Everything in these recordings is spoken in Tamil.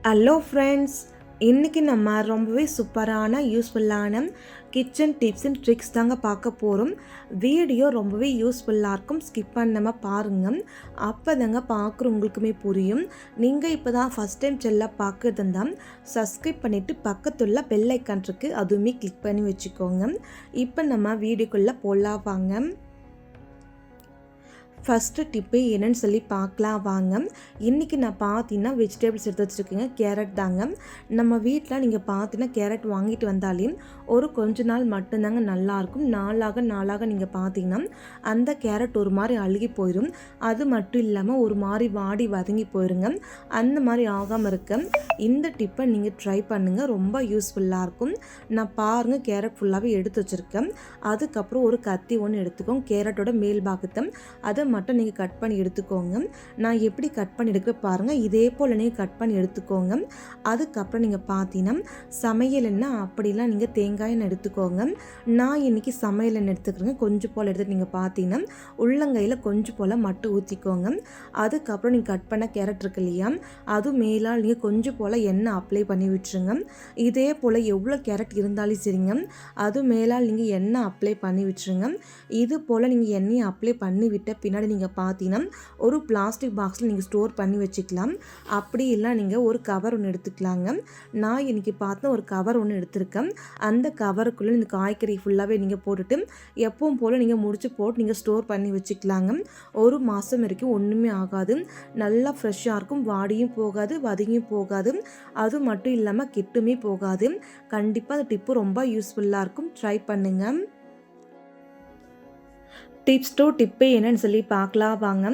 ஹலோ ஃப்ரெண்ட்ஸ், இன்றைக்கி நம்ம ரொம்பவே சூப்பரான யூஸ்ஃபுல்லான கிச்சன் டிப்ஸ் அண்ட் ட்ரிக்ஸ் தாங்க பார்க்க போகிறோம். வீடியோ ரொம்பவே யூஸ்ஃபுல்லாக இருக்கும், ஸ்கிப் பண்ணாமல் பாருங்கள். அப்போ தாங்க பார்க்குறவங்களுக்குமே புரியும். நீங்கள் இப்போ தான் ஃபஸ்ட் டைம் செல்ல பார்க்குறதுந்தான் சப்ஸ்கிரைப் பண்ணிவிட்டு பக்கத்துள்ள பெல் ஐக்கான் இருக்குது, அதுவுமே கிளிக் பண்ணி வச்சுக்கோங்க. இப்போ நம்ம வீடியோக்குள்ளே போகலாம் வாங்க. ஃபஸ்ட்டு டிப்பு என்னென்னு சொல்லி பார்க்கலாம் வாங்க. இன்றைக்கி நான் பார்த்தீங்கன்னா வெஜிடபிள்ஸ் எடுத்து வச்சுருக்கேங்க. கேரட் தாங்க. நம்ம வீட்டில் நீங்கள் பார்த்தீங்கன்னா கேரட் வாங்கிட்டு வந்தாலே ஒரு கொஞ்ச நாள் மட்டும்தாங்க நல்லாயிருக்கும். நாளாக நீங்கள் பார்த்தீங்கன்னா அந்த கேரட் ஒரு மாதிரி அழுகி போயிடும். அது மட்டும் இல்லாமல் ஒரு மாதிரி வாடி வதங்கி போயிருங்க. அந்த மாதிரி ஆகாமல் இருக்க இந்த டிப்பை நீங்கள் ட்ரை பண்ணுங்கள், ரொம்ப யூஸ்ஃபுல்லாக இருக்கும். நான் பாருங்கள் கேரட் ஃபுல்லாகவே எடுத்து வச்சுருக்கேன். அதுக்கப்புறம் ஒரு கத்தி ஒன்று எடுத்துக்கோங்க. கேரட்டோட மேல் பாகத்தை அதை மட்டும் நீங்கள் கட் பண்ணி எடுத்துக்கோங்க. நான் எப்படி கட் பண்ணி எடுக்க பாருங்கள், இதே போல் நீங்கள் கட் பண்ணி எடுத்துக்கோங்க. அதுக்கப்புறம் நீங்கள் பார்த்தீங்கன்னா சமையல் எண்ணெய் அப்படிலாம் நீங்கள் தேங்காய் எண்ணெய் எடுத்துக்கோங்க. நான் இன்றைக்கி சமையல் எண்ணெய் எடுத்துக்கிறேங்க. கொஞ்சம் போல் எடுத்துகிட்டு நீங்கள் பார்த்தீங்கன்னா உள்ளங்கையில் கொஞ்சம் போல் மட்டும் ஊற்றிக்கோங்க. அதுக்கப்புறம் நீங்கள் கட் பண்ண கேரட் இருக்கு இல்லையா, அது மேலால் நீங்கள் கொஞ்சம் போல் எண்ணெய் அப்ளை பண்ணி விட்டுருங்க. இதே போல் எவ்வளோ கேரட் இருந்தாலும் சரிங்க, அது மேலால் நீங்கள் எண்ணெய் அப்ளை பண்ணி விட்டுருங்க. இது போல் நீங்கள் எண்ணெயை அப்ளை பண்ணி விட்ட பின்னாடி நீங்கள் பார்த்தீங்கன்னா ஒரு பிளாஸ்டிக் பாக்ஸில் நீங்கள் ஸ்டோர் பண்ணி வச்சுக்கலாம். அப்படி இல்லை நீங்கள் ஒரு கவர் ஒன்று எடுத்துக்கலாங்க. நான் இன்றைக்கி பார்த்தா ஒரு கவர் ஒன்று எடுத்திருக்கேன். அந்த கவருக்குள்ளே இந்த காய்கறி ஃபுல்லாகவே நீங்கள் போட்டுட்டு எப்பவும் போல் நீங்கள் முடிச்சு போட்டு நீங்கள் ஸ்டோர் பண்ணி வச்சுக்கலாங்க. ஒரு மாதம் வரைக்கும் ஒன்றுமே ஆகாது, நல்லா ஃப்ரெஷ்ஷாக இருக்கும், வாடியும் போகாது வதங்கியும் போகாது, அது மட்டும் இல்லாமல் கெட்டுமே போகாது. கண்டிப்பாக அந்த டிப்பு ரொம்ப யூஸ்ஃபுல்லாக இருக்கும், ட்ரை பண்ணுங்கள். டிப்ஸ் 2 டிப்பு என்னென்னு சொல்லி பார்க்கலாம் வாங்க.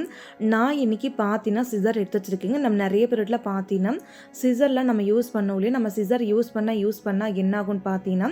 நான் இன்றைக்கி பார்த்தீங்கன்னா சிசர் எடுத்து வச்சுருக்கேங்க. நம்ம நிறைய பேரில் பார்த்தீங்கன்னா சிசர்லாம் நம்ம யூஸ் பண்ணோம் இல்லையா, நம்ம சிசர் யூஸ் பண்ணால் என்ன ஆகும்னு பார்த்தீங்கன்னா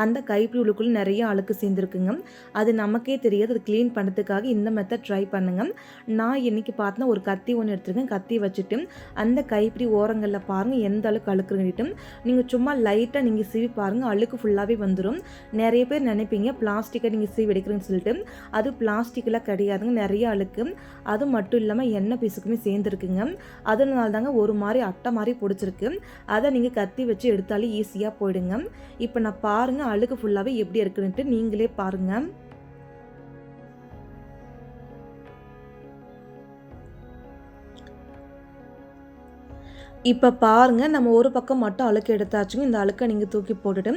அந்த கைப்பிடி உள்ளுக்குள்ளே நிறைய அழுக்கு சேர்ந்துருக்குங்க. அது நமக்கே தெரியாது. அது க்ளீன் பண்ணுறதுக்காக இந்த மெத்தட் ட்ரை பண்ணுங்கள். நான் இன்றைக்கி பார்த்தீங்கன்னா ஒரு கத்தி ஒன்று எடுத்துருக்கேன். கத்தி வச்சுட்டு அந்த கைப்பிடி ஓரங்களில் பாருங்கள் எந்த அளவுக்கு அழுக்குங்கிட்டு நீங்கள் சும்மா லைட்டாக நீங்கள் சீவி பாருங்கள், அழுக்கு ஃபுல்லாகவே வந்துடும். நிறைய பேர் நினைப்பீங்க பிளாஸ்டிக்கை நீங்கள் சீவி எடுக்கிறேன்னு சொல்லிட்டு, அது பிளாஸ்டிக்கெலாம் கிடையாதுங்க, நிறைய அழுக்கு. அது மட்டும் இல்லாமல் எண்ணெய் பீஸுக்குமே சேர்ந்துருக்குங்க. அதனால தாங்க ஒரு மாதிரி அட்டை மாதிரி பிடிச்சிருக்கு. அதை நீங்கள் கத்தி வச்சு எடுத்தாலே ஈஸியாக போயிடுங்க. இப்போ நான் பாருங்கள் அழுக்கு ஃபுல்லாகவே எப்படி இருக்குன்ட்டு நீங்களே பாருங்கள். இப்போ பாருங்கள் நம்ம ஒரு பக்கம் மட்டும் அழுக்கு எடுத்தாச்சுங்க. இந்த அழுக்கை நீங்கள் தூக்கி போட்டுட்டு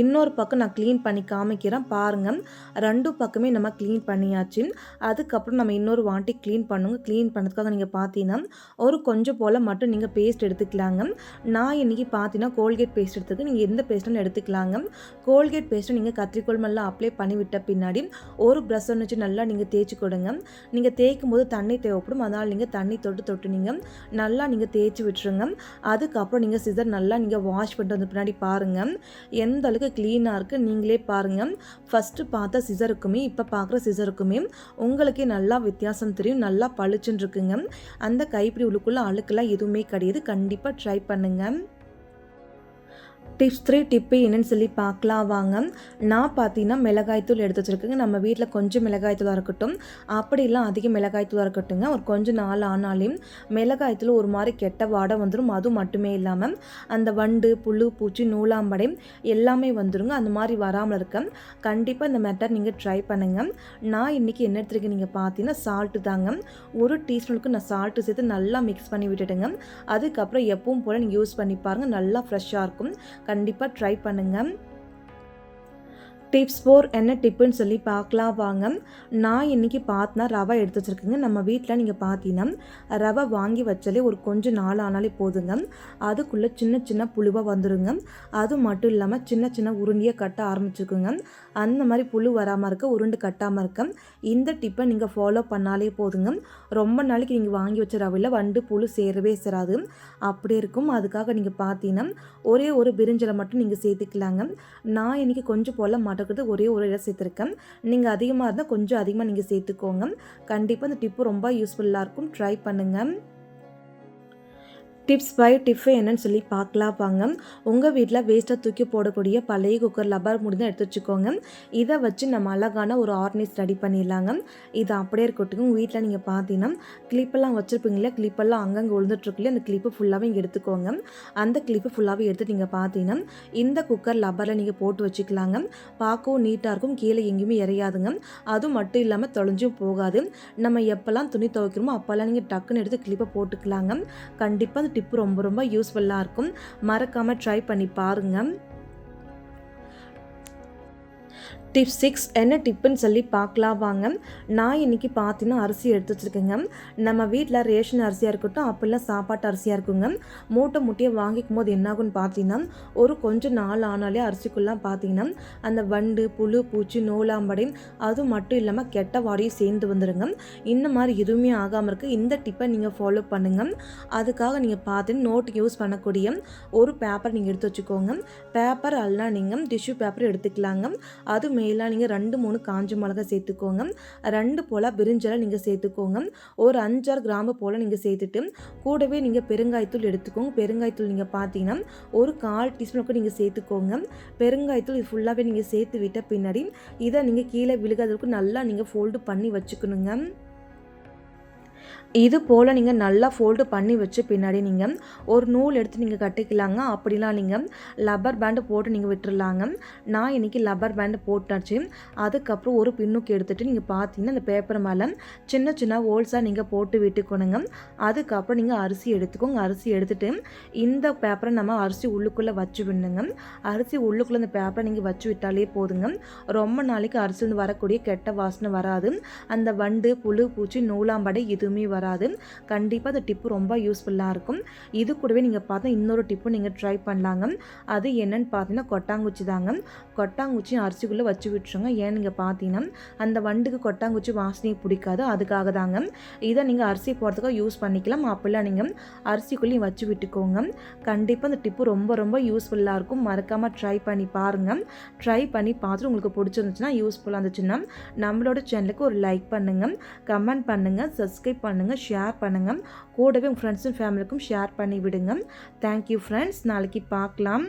இன்னொரு பக்கம் நான் க்ளீன் பண்ணி காமிக்கிறேன் பாருங்கள். 2 பக்கமே நம்ம க்ளீன் பண்ணியாச்சு. அதுக்கப்புறம் நம்ம இன்னொரு வாட்டி க்ளீன் பண்ணுங்க. க்ளீன் பண்ணதுக்காக நீங்கள் பார்த்தீங்கன்னா ஒரு கொஞ்சம் போல் மட்டும் நீங்கள் பேஸ்ட் எடுத்துக்கலாங்க. நான் இன்றைக்கி பார்த்தீங்கன்னா கோல்கேட் பேஸ்ட் எடுத்துருக்கு. நீங்கள் எந்த பேஸ்ட்டும் எடுத்துக்கலாங்க. கோல்கேட் பேஸ்ட்டை நீங்கள் கத்திரிக்கோல் மேலே அப்ளை பண்ணி விட்ட பின்னாடி ஒரு ப்ரஷ் ஒன்று வச்சு நல்லா நீங்கள் தேய்ச்சி கொடுங்க. நீங்கள் தேய்க்கும் போது தண்ணி தேவைப்படும், அதனால் நீங்கள் தண்ணி தொட்டு நீங்கள் நல்லா நீங்கள் தேய்ச்சி விட்டுருங்க. அதுக்கப்புறம் நீங்கள் சிசர் நல்லா நீங்கள் வாஷ் பண்ணிட்டு வந்து பின்னாடி பாருங்கள் எந்த அளவுக்கு க்ளீனாக இருக்குது. நீங்களே பாருங்கள், ஃபஸ்ட்டு பார்த்த சிசருக்குமே இப்போ பார்க்குற சிசருக்குமே உங்களுக்கே நல்லா வித்தியாசம் தெரியும். நல்லா பளிச்சுன்னு இருக்குங்க. அந்த கைப்பிடி உள்ளுக்குள்ளே அழுக்கெல்லாம் எதுவுமே கிடையாது. கண்டிப்பாக ட்ரை பண்ணுங்கள். டிப்ஸ் 3 டிப்பு என்னென்னு சொல்லி பார்க்கலாம் வாங்க. நான் பார்த்தீங்கன்னா மிளகாய்த்தூள் எடுத்து வச்சுருக்கேங்க. நம்ம வீட்டில் கொஞ்சம் மிளகாய்த்தூளாக இருக்கட்டும், அப்படிலாம் அதிக மிளகாய்த்தூளாக இருக்கட்டுங்க, ஒரு கொஞ்சம் நாள் ஆனாலையும் மிளகாய்த்தூள் ஒரு மாதிரி கெட்ட வாடை வந்துடும். அது மட்டுமே இல்லாமல் அந்த வண்டு புழு பூச்சி நூலாம்படை எல்லாமே வந்துடுங்க. அந்த மாதிரி வராமல் இருக்க கண்டிப்பாக இந்த மெத்தட் நீங்கள் ட்ரை பண்ணுங்கள். நான் இன்றைக்கி என்ன எடுத்துருக்கேன் நீங்கள் பார்த்தீங்கன்னா சால்ட்டு தாங்க. ஒரு டீஸ்பூனுக்கு நான் சால்ட்டு சேர்த்து நல்லா மிக்ஸ் பண்ணி விட்டுட்டுங்க. அதுக்கப்புறம் எப்பவும் போல் நீங்கள் யூஸ் பண்ணி பாருங்கள், நல்லா ஃப்ரெஷ்ஷாக இருக்கும். கண்டிப்பாக ட்ரை பண்ணுங்கள். டிப்ஸ் 4 என்ன டிப்புன்னு சொல்லி பார்க்கலாம் வாங்க. நான் இன்றைக்கி பார்த்தா ரவை எடுத்து வச்சுருக்கேங்க. நம்ம வீட்டில் நீங்கள் பார்த்தீங்கன்னா ரவை வாங்கி வச்சாலே ஒரு கொஞ்சம் நாள் ஆனாலே போதுங்க, அதுக்குள்ளே சின்ன சின்ன புழுவாக வந்துடுங்க. அது மட்டும் இல்லாமல் சின்ன சின்ன உருண்டியாக கட்ட ஆரம்பிச்சுக்குங்க. அந்த மாதிரி புழு வராமல் இருக்க, உருண்டு கட்டாமல் இருக்க இந்த டிப்பை நீங்கள் ஃபாலோ பண்ணாலே போதுங்க. ரொம்ப நாளைக்கு நீங்கள் வாங்கி வச்ச ரவையில் வண்டு புழு சேரவே சேராது, அப்படி இருக்கும். அதுக்காக நீங்கள் பார்த்தீங்கன்னா ஒரே ஒரு பிரிஞ்சலை மட்டும் நீங்கள் சேர்த்துக்கலாங்க. நான் இன்றைக்கி கொஞ்சம் போல் ஒரே ஒரு இடம் சேர்த்துருக்கேன். நீங்கள் அதிகமாக இருந்தால் கொஞ்சம் அதிகமாக நீங்கள் சேர்த்துக்கோங்க. கண்டிப்பாக இந்த டிப்பு ரொம்ப யூஸ்ஃபுல்லாக இருக்கும், ட்ரை பண்ணுங்கள். டிப்ஸ் பை டிஃபை என்னன்னு சொல்லி பார்க்கலாம் வாங்க. உங்கள் வீட்டில் வேஸ்ட்டாக தூக்கி போடக்கூடிய பழைய குக்கர் லப்பர் முடிந்தால் எடுத்து வச்சுக்கோங்க. இதை வச்சு நம்ம அழகான ஒரு ஆர்கனைஸ் ரெடி பண்ணிடலாங்க. இது அப்படியே இருக்கட்டும். உங்கள் வீட்டில் நீங்கள் பார்த்தீங்கன்னா கிளிப்பெல்லாம் வச்சுருப்பீங்களே, கிளிப்பெல்லாம் அங்கங்கே விழுந்துட்டுருக்குல்லையே, அந்த கிளிப்பு ஃபுல்லாகவே இங்கே எடுத்துக்கோங்க. அந்த கிளிப்பு ஃபுல்லாகவே எடுத்துகிட்டு நீங்கள் பார்த்தீங்கன்னா இந்த குக்கர் லப்பரில் நீங்கள் போட்டு வச்சுக்கலாங்க. பார்க்கவும் நீட்டாக இருக்கும், கீழே எங்கேயுமே இறையாதுங்க. அதுவும் மட்டும் இல்லாமல் தொலைஞ்சும் போகாது. நம்ம எப்போல்லாம் துணி துவைக்கிறோமோ அப்போல்லாம் நீங்கள் டக்குன்னு எடுத்து கிளிப்பை போட்டுக்கலாங்க. கண்டிப்பாக டிப் ரொம்ப ரொம்ப யூஸ்ஃபுல்லாக இருக்கும். மறக்காமல் ட்ரை பண்ணி பாருங்கள். டிப் 6 என்ன டிப்புன்னு சொல்லி பார்க்கலாம் வாங்க. நான் இன்றைக்கி பார்த்தீங்கன்னா அரிசி எடுத்து வச்சுருக்கேங்க. நம்ம வீட்டில் ரேஷன் அரிசியாக இருக்கட்டும், அப்படிலாம் சாப்பாட்டு அரிசியாக இருக்குங்க. மூட்டை மூட்டையை வாங்கிக்கும் போது என்னாகும்னு பார்த்தீங்கன்னா ஒரு கொஞ்சம் நாள் ஆனாலே அரிசிக்குள்ளே பார்த்தீங்கன்னா அந்த வண்டு, புழு, பூச்சி, நூலாம்படை அது மட்டும் இல்லாமல் கெட்ட வாடையும் சேர்ந்து வந்துடுங்க. இந்த மாதிரி எதுவுமே ஆகாமல் இருக்குது. இந்த டிப்பை நீங்கள் ஃபாலோ பண்ணுங்கள். அதுக்காக நீங்கள் பார்த்தீங்கன்னா நோட்டுக்கு யூஸ் பண்ணக்கூடிய ஒரு பேப்பர் நீங்கள் எடுத்து வச்சுக்கோங்க. பேப்பர் அல்லனா நீங்கள் டிஷ்யூ பேப்பர் எடுத்துக்கலாங்க. அது மேலே நீங்கள் 2-3 காஞ்ச மிளகாய் சேர்த்துக்கோங்க. 2 போல் பிரிஞ்சலை நீங்கள் சேர்த்துக்கோங்க. ஒரு 5-6 கிராம்பு போல் நீங்கள் சேர்த்துட்டு கூடவே நீங்கள் பெருங்காயத்தூள் எடுத்துக்கோங்க. பெருங்காயத்தூள் நீங்கள் பார்த்தீங்கன்னா ஒரு 1/4 டீஸ்பூனுக்கு நீங்கள் சேர்த்துக்கோங்க. பெருங்காயத்தூள் இது ஃபுல்லாகவே நீங்கள் சேர்த்து விட்ட பின்னாடி இதை நீங்கள் கீழே விழுகாததுக்கு நல்லா நீங்கள் ஃபோல்டு பண்ணி வச்சுக்கணுங்க. இது போல் நீங்கள் நல்லா ஃபோல்டு பண்ணி வச்சு பின்னாடி நீங்கள் ஒரு நூல் எடுத்து நீங்கள் கட்டிக்கலாங்க. அப்படிலாம் நீங்கள் லப்பர் பேண்டு போட்டு நீங்கள் விட்டுருலாங்க. நான் இன்றைக்கி லப்பர் பேண்டு போட்டாச்சு. அதுக்கப்புறம் ஒரு பின்னுக்கு எடுத்துகிட்டு நீங்கள் பார்த்தீங்கன்னா இந்த பேப்பர் மேலே சின்ன சின்ன ஹோல்ஸாக நீங்கள் போட்டு விட்டுக்கணுங்க. அதுக்கப்புறம் நீங்கள் அரிசி எடுத்துக்கோங்க. அரிசி எடுத்துகிட்டு இந்த பேப்பரை நம்ம அரிசி உள்ளுக்குள்ளே வச்சு விடணுங்க. அரிசி உள்ளுக்குள்ளே இந்த பேப்பரை நீங்கள் வச்சு விட்டாலே போதுங்க. ரொம்ப நாளைக்கு அரிசிலேருந்து வரக்கூடிய கெட்ட வாசனை வராது. அந்த வண்டு, புழு, பூச்சி, நூலாம்படை எதுவுமே வராது. கண்டிப்பாக அந்த டிப்பு ரொம்ப யூஸ்ஃபுல்லாக இருக்கும். இது கூடவே நீங்கள் பார்த்தா இன்னொரு டிப்பு நீங்கள் ட்ரை பண்ணலாங்க. அது என்னன்னு பார்த்தீங்கன்னா கொட்டாங்குச்சி தாங்க. கொட்டாங்குச்சியும் அரிசிக்குள்ளே வச்சு விட்டுருங்க. ஏன் நீங்கள் பார்த்தீங்கன்னா அந்த வண்டுக்கு கொட்டாங்குச்சி வாசனையை பிடிக்காது. அதுக்காக தாங்க. இதை நீங்கள் அரிசி போடுறதுக்காக யூஸ் பண்ணிக்கலாம். அப்படிலாம் நீங்கள் அரிசிக்குள்ளேயும் வச்சு விட்டுக்கோங்க. கண்டிப்பாக அந்த டிப்பு ரொம்ப ரொம்ப யூஸ்ஃபுல்லாக இருக்கும். மறக்காமல் ட்ரை பண்ணி பாருங்கள். ட்ரை பண்ணி பார்த்துட்டு உங்களுக்கு பிடிச்சிருந்துச்சுன்னா, யூஸ்ஃபுல்லாக இருந்துச்சுன்னா நம்மளோட சேனலுக்கு ஒரு லைக் பண்ணுங்கள், கமெண்ட் பண்ணுங்கள், சப்ஸ்கிரைப் பண்ணுங்கள், ஷேர் பண்ணுங்கள். கூடவே உங்கள் ஃப்ரெண்ட்ஸும் ஃபேமிலிக்கும் ஷேர் பண்ணி விடுங்க. Thank you friends. நாளைக்கு பார்க்கலாம்.